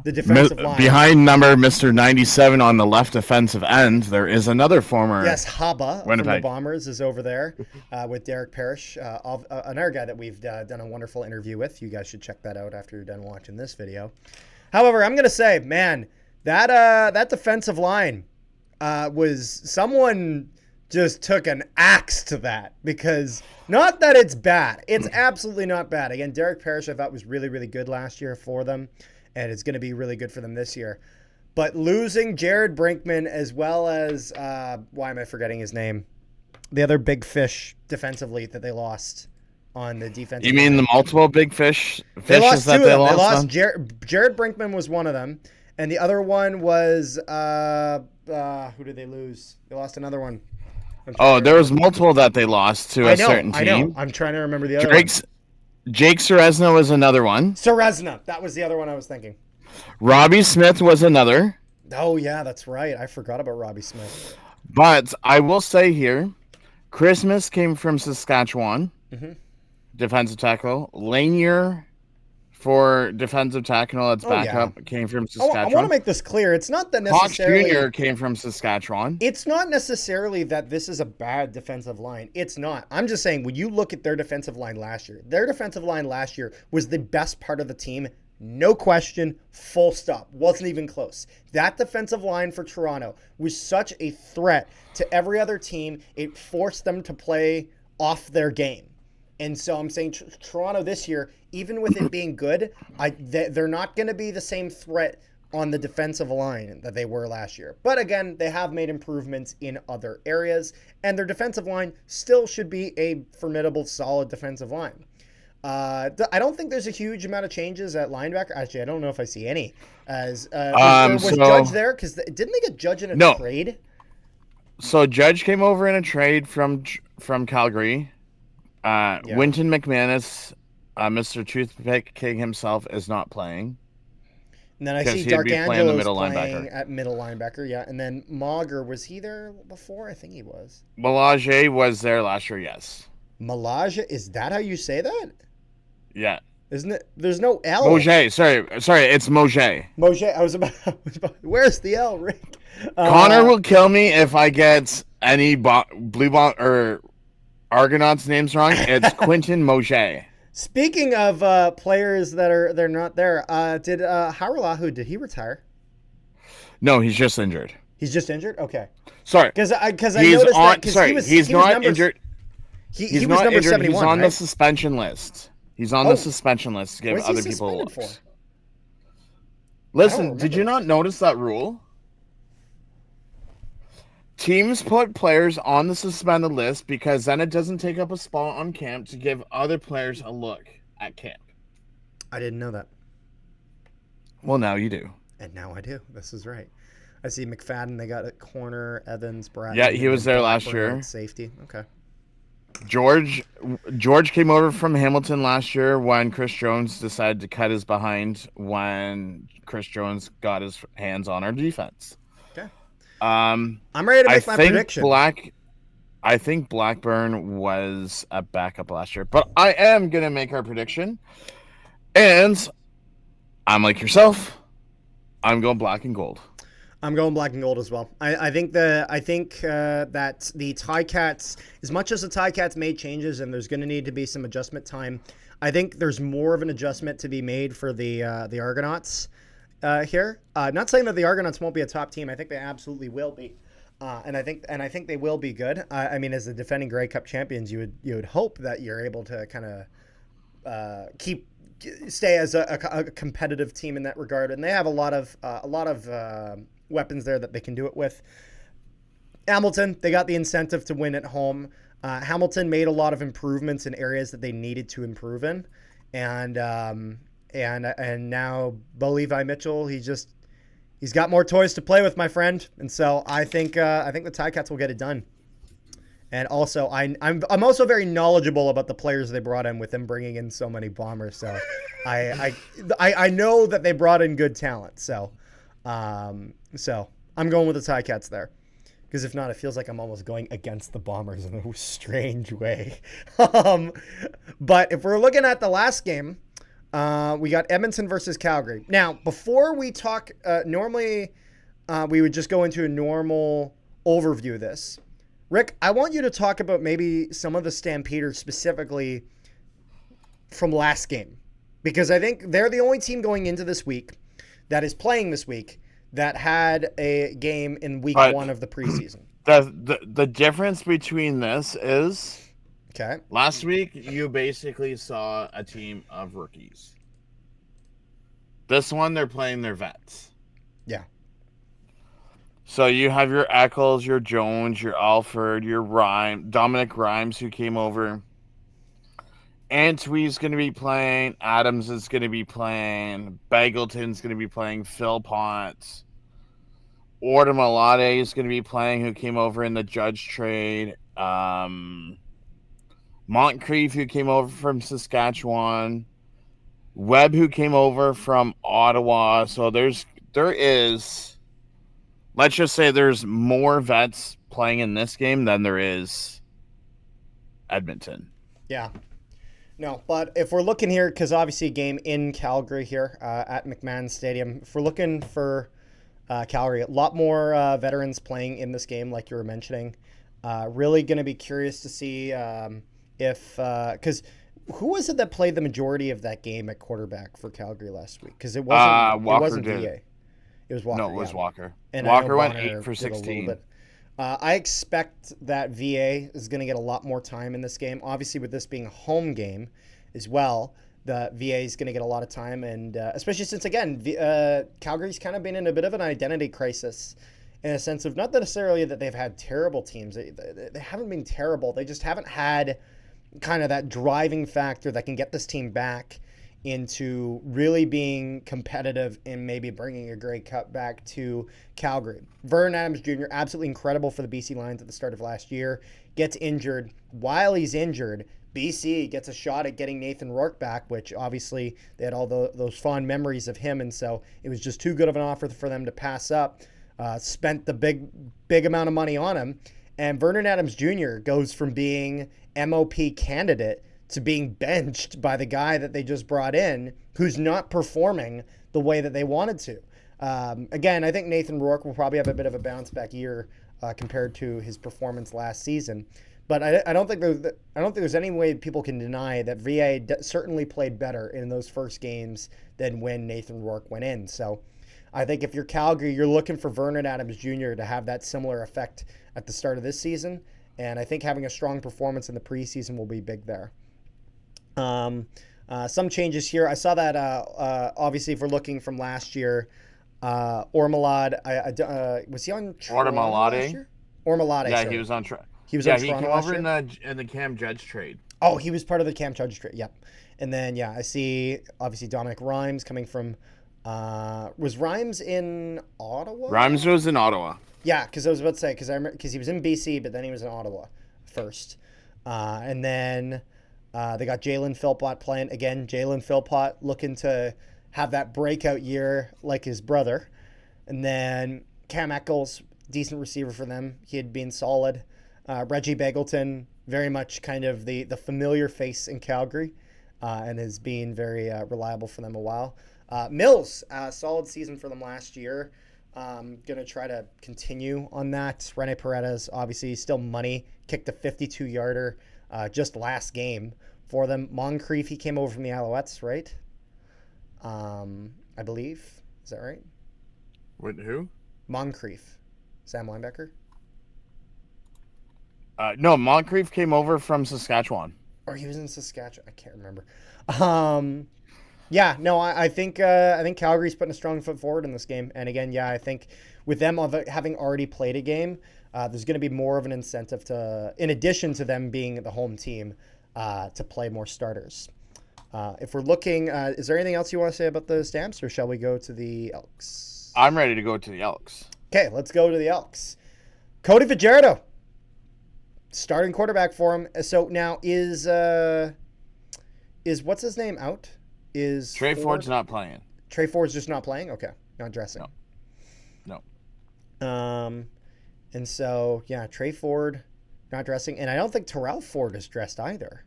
the defensive line. Behind number Mr. 97 on the left defensive end, there is another former. Yes, Haba from Winnipeg. the Bombers is over there with Derek Parrish, another guy that we've done a wonderful interview with. You guys should check that out after you're done watching this video. However, I'm going to say, man, that defensive line was someone just took an axe to that, because not that it's bad. It's absolutely not bad. Again, Derek Parrish I thought was really, really good last year for them, and it's going to be really good for them this year. But losing Jared Brinkman as well as, why am I forgetting his name? The other big fish defensively that they lost on the defensive You mean line. the multiple big fishes They lost that two of them. They lost on? Jared Brinkman was one of them, and the other one was who did they lose? They lost another one. Oh, there was multiple that they lost to a certain team. I know. I'm trying to remember the other one. Jake Serezna was another one. Serezna. That was the other one I was thinking. Robbie Smith was another. Oh, yeah, that's right. I forgot about Robbie Smith. But I will say here, Christmas came from Saskatchewan, defensive tackle. Lanier for defensive tackle that's backup came from Saskatchewan. I want to make this clear. It's not that necessarily... Hawks Jr. came from Saskatchewan. It's not necessarily that this is a bad defensive line. It's not. I'm just saying, when you look at their defensive line last year, was the best part of the team. No question, full stop. Wasn't even close. That defensive line for Toronto was such a threat to every other team. It forced them to play off their game. And so I'm saying Toronto this year, even with it being good, they're not going to be the same threat on the defensive line that they were last year. But again, they have made improvements in other areas, and their defensive line still should be a formidable, solid defensive line. I don't think there's a huge amount of changes at linebacker. Actually, I don't know if I see any. Was Judge there? Because didn't they get Judge in a trade? So Judge came over in a trade from Calgary. Winton McManus, Mr. Toothpick King himself, is not playing. And then I see D'Arcangelo playing at middle linebacker. Yeah, and then Mauger, was he there before? I think he was. Melage was there last year, yes. Melage, is that how you say that? Yeah. Isn't it? There's no L. Sorry, it's Moget. Moget, I was about. Where's the L, Rick? Connor will kill me if I get any Blue Ball or Argonauts names wrong. It's Quentin Moget. Speaking of players they're not there, did Haralahu, did he retire? No, he's just injured. He's just injured? Okay. Sorry. Because I noticed that he's not injured. He was number 71. He's on the suspension list. He's on the suspension list to give other people looks. Listen, did you not notice that rule? Teams put players on the suspended list because then it doesn't take up a spot on camp to give other players a look at camp. I didn't know that. Well, now you do. And now I do. This is right. I see McFadden. They got at corner. Evans, Bratton. Yeah, he was there last Blackburn year. at safety. Okay. George came over from Hamilton last year when Chris Jones decided to cut his behind when Chris Jones got his hands on our defense. Okay. I'm ready to make my prediction. I think Blackburn was a backup last year, but I am gonna make our prediction, and I'm like yourself. I'm going black and gold. I'm going black and gold as well. I think that the Ticats, as much as the Ticats made changes and there's going to need to be some adjustment time, I think there's more of an adjustment to be made for the Argonauts here. Not saying that the Argonauts won't be a top team. I think they absolutely will be, and I think they will be good. I mean, as the defending Grey Cup champions, you would hope that you're able to kind of stay as a competitive team in that regard, and they have a lot of weapons there that they can do it with. Hamilton, they got the incentive to win at home. Hamilton made a lot of improvements in areas that they needed to improve in, and now Bo Levi Mitchell, he's got more toys to play with, my friend, and so I think the Ticats will get it done. And also, I'm also very knowledgeable about the players they brought in with them bringing in so many Bombers. So I know that they brought in good talent. So I'm going with the Ticats there. Because if not, it feels like I'm almost going against the Bombers in a strange way. But if we're looking at the last game, we got Edmonton versus Calgary. Now, before we talk, normally we would just go into a normal overview of this. Rick, I want you to talk about maybe some of the Stampeders specifically from last game. Because I think they're the only team going into this week that is playing this week that had a game in week 1 of the preseason. The difference between this is, okay, last week you basically saw a team of rookies. This one, they're playing their vets. Yeah. So you have your Eccles, your Jones, your Alford, your Dominic Rhymes, who came over. Antwee's going to be playing. Adams is going to be playing. Bagleton's going to be playing. Phil Potts. Ordamalade is going to be playing, who came over in the Judge trade. Moncrief, who came over from Saskatchewan. Webb, who came over from Ottawa. So there is... Let's just say there's more vets playing in this game than there is Edmonton. Yeah. No, but if we're looking here, because obviously a game in Calgary here at McMahon Stadium, if we're looking for Calgary, a lot more veterans playing in this game, like you were mentioning. Really going to be curious to see because who was it that played the majority of that game at quarterback for Calgary last week? Because it wasn't VA. It was Walker. No, it was Walker. And Walker went 8 for 16. I expect that VA is going to get a lot more time in this game. Obviously, with this being a home game as well, the VA is going to get a lot of time. And especially since, again, Calgary's kind of been in a bit of an identity crisis in a sense of not necessarily that they've had terrible teams. They haven't been terrible. They just haven't had kind of that driving factor that can get this team back into really being competitive and maybe bringing a Grey Cup back to Calgary. Vernon Adams Jr., absolutely incredible for the BC Lions at the start of last year, gets injured. While he's injured, BC gets a shot at getting Nathan Rourke back, which obviously they had all those fond memories of him, and so it was just too good of an offer for them to pass up. Spent the big amount of money on him, and Vernon Adams Jr. goes from being MOP candidate to being benched by the guy that they just brought in, who's not performing the way that they wanted to. Again, I think Nathan Rourke will probably have a bit of a bounce back year compared to his performance last season. But I don't think there's any way people can deny that VA certainly played better in those first games than when Nathan Rourke went in. So I think if you're Calgary, you're looking for Vernon Adams Jr. to have that similar effect at the start of this season. And I think having a strong performance in the preseason will be big there. Some changes here. I saw that obviously if we're looking from last year, Ormalad, was he on Toronto last year? Ormalade. Yeah, sorry. he was on Toronto. He was on Toronto came last over year? in the Cam Judge trade. Oh, he was part of the Cam Judge trade. Yep. And then I see obviously Dominic Rhymes coming from Was Rhymes in Ottawa? Rhymes was in Ottawa. Yeah, because I was about to say, because he was in BC, but then he was in Ottawa first. And then they got Jalen Philpott playing. Again, Jalen Philpott looking to have that breakout year like his brother. And then Cam Eccles, decent receiver for them. He had been solid. Reggie Begelton, very much kind of the familiar face in Calgary, and has been very reliable for them a while. Mills, solid season for them last year. Going to try to continue on that. Rene Paredes, obviously, still money. Kicked a 52-yarder just last game for them. Moncrief, he came over from the Alouettes, right? I believe. Is that right? With who? Moncrief. Sam Linebacker? No, Moncrief came over from Saskatchewan. Or he was in Saskatchewan. I can't remember. Yeah, no, I think Calgary's putting a strong foot forward in this game. And again, yeah, I think with them having already played a game, there's going to be more of an incentive to, in addition to them being the home team, to play more starters. If we're looking, is there anything else you want to say about the Stamps, or shall we go to the Elks? I'm ready to go to the Elks. Okay, let's go to the Elks. Cody Fajardo, starting quarterback for him. So now is what's his name out? Is Trey Ford's not playing. Trey Ford's just not playing? Okay. Not dressing. No. And so, yeah, Trey Ford not dressing. And I don't think Terrell Ford is dressed either.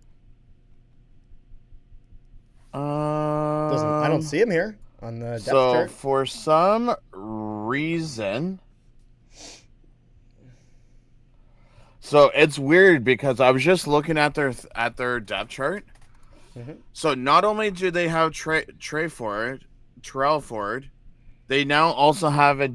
I don't see him here on the depth chart. So, for some reason... So, it's weird because I was just looking at their depth chart. Mm-hmm. So not only do they have Terrell Ford, they now also have a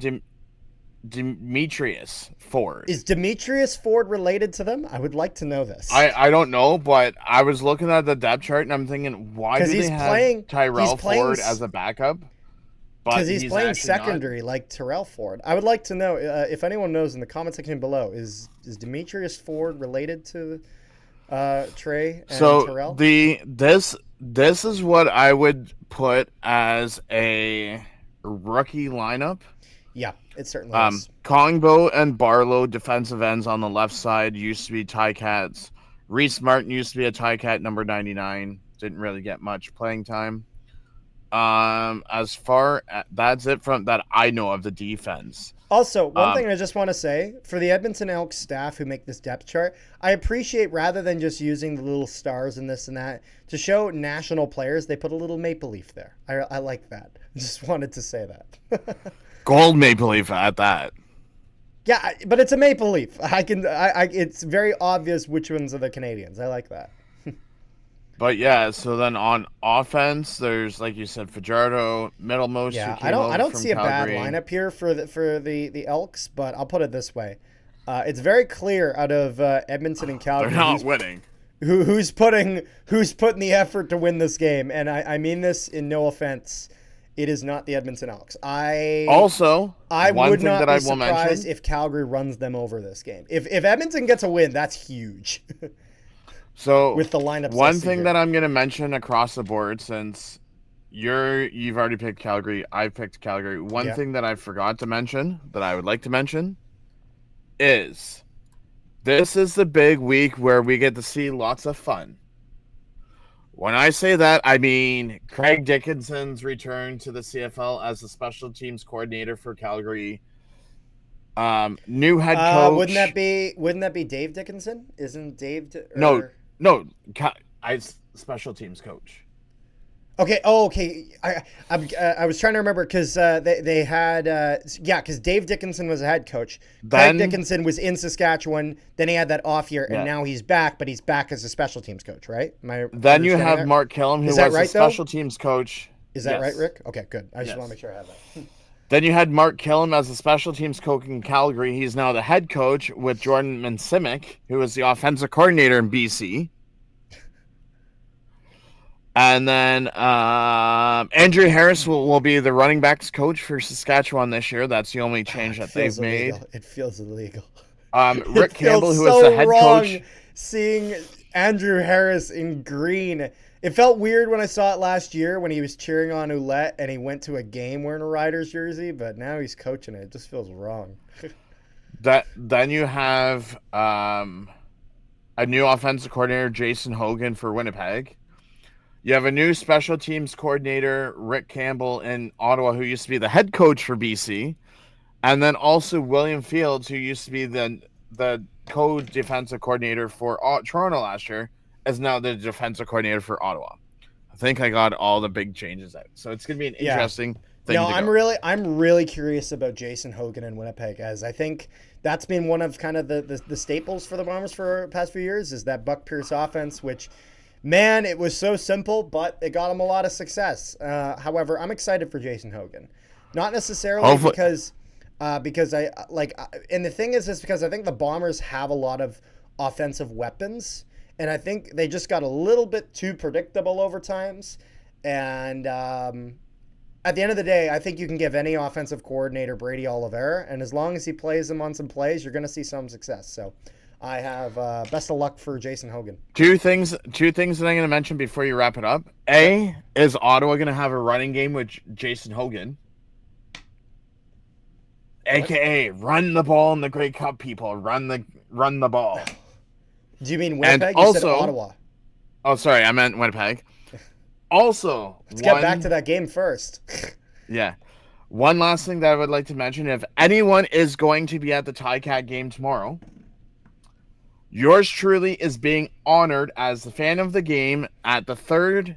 Demetrius Ford. Is Demetrius Ford related to them? I would like to know this. I don't know, but I was looking at the depth chart and I'm thinking, why do they have Tyrell Ford as a backup? Because he's playing secondary like Terrell Ford. I would like to know if anyone knows in the comment section below, is Demetrius Ford related to Trey and Terrell? This is what I would put as a rookie lineup. Yeah, it certainly is. Kongbo and Barlow, defensive ends on the left side, used to be Ticats. Reese Martin used to be a Ticat, number 99. Didn't really get much playing time. As far as that's it from that I know of the defense. Also, one thing I just want to say, for the Edmonton Elks staff who make this depth chart, I appreciate rather than just using the little stars and this and that, to show national players, they put a little maple leaf there. I like that. I just wanted to say that. Gold maple leaf at that. Yeah, but it's a maple leaf. It's very obvious which ones are the Canadians. I like that. But yeah, so then on offense, there's, like you said, Fajardo, Middlemost. Yeah, I don't see Calgary. A bad lineup here for the Elks, but I'll put it this way: it's very clear out of Edmonton and Calgary. They're not winning. Who's putting the effort to win this game? And I mean this in no offense. It is not the Edmonton Elks. I would not be surprised if Calgary runs them over this game. If Edmonton gets a win, that's huge. So with the lineups, one thing that I'm going to mention across the board, since you've already picked Calgary, I've picked Calgary. One thing that I forgot to mention that I would like to mention is this is the big week where we get to see lots of fun. When I say that, I mean Craig Dickinson's return to the CFL as the special teams coordinator for Calgary. New head coach. Wouldn't that be Dave Dickinson? Isn't Dave? No, special teams coach. Okay. Oh, okay. I was trying to remember because they had because Dave Dickinson was a head coach. Craig Dickinson was in Saskatchewan. Then he had that off year, and now he's back. But he's back as a special teams coach, right? Then you have Mark Killam, who was a special teams coach. Is that right, Rick? Okay, good. I just want to make sure I have that. Then you had Mark Killam as the special teams coach in Calgary. He's now the head coach with Jordan Mansimic, who was the offensive coordinator in BC. And then Andrew Harris will be the running backs coach for Saskatchewan this year. That's the only change that they've made. It feels illegal. Rick Campbell, who is the head coach. Seeing Andrew Harris in green It felt weird when I saw it last year when he was cheering on Ouellette and he went to a game wearing a Riders jersey, but now he's coaching it. It just feels wrong. Then you have a new offensive coordinator, Jason Hogan, for Winnipeg. You have a new special teams coordinator, Rick Campbell, in Ottawa, who used to be the head coach for BC. And then also William Fields, who used to be the co-defensive coordinator for Toronto last year, is now the defensive coordinator for Ottawa. I think I got all the big changes out. So it's going to be an interesting thing to go. I'm really curious about Jason Hogan in Winnipeg, as I think that's been one of kind of the staples for the Bombers for the past few years, is that Buck Pierce offense, which, man, it was so simple, but it got him a lot of success. However, I'm excited for Jason Hogan. Not necessarily because I like, and the thing is because I think the Bombers have a lot of offensive weapons, and I think they just got a little bit too predictable over times. And at the end of the day, I think you can give any offensive coordinator Brady Oliveira, and as long as he plays them on some plays, you're going to see some success. So I have best of luck for Jason Hogan. Two things that I'm going to mention before you wrap it up. A, is Ottawa going to have a running game with Jason Hogan? AKA run the ball in the Grey Cup, people. Run the ball. Do you mean Winnipeg? And also, you said Ottawa. Oh, sorry, I meant Winnipeg. Also, let's get back to that game first. Yeah. One last thing that I would like to mention: if anyone is going to be at the Ticat game tomorrow, yours truly is being honored as the fan of the game at the third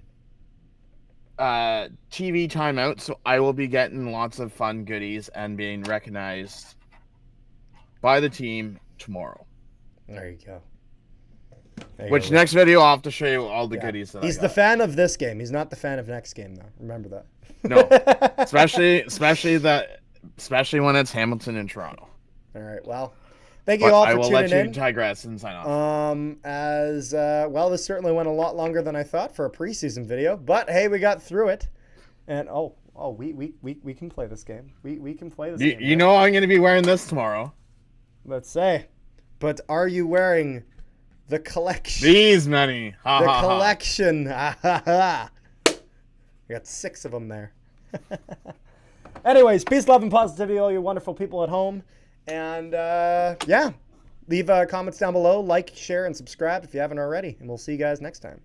TV timeout, so I will be getting lots of fun goodies and being recognized by the team tomorrow. There you go. Which next video I'll have to show you all the goodies that he's the fan of this game. He's not the fan of next game, though. Remember that. No, especially when it's Hamilton and Toronto. All right. Well, thank you all for tuning in. I will let you digress and sign off. This certainly went a lot longer than I thought for a preseason video, but hey, we got through it. And we can play this game. We can play this game. You know I'm going to be wearing this tomorrow. Let's say. But are you wearing the collection? These many. The collection. We got 6 of them there. Anyways, peace, love, and positivity, all you wonderful people at home. And leave comments down below. Like, share, and subscribe if you haven't already. And we'll see you guys next time.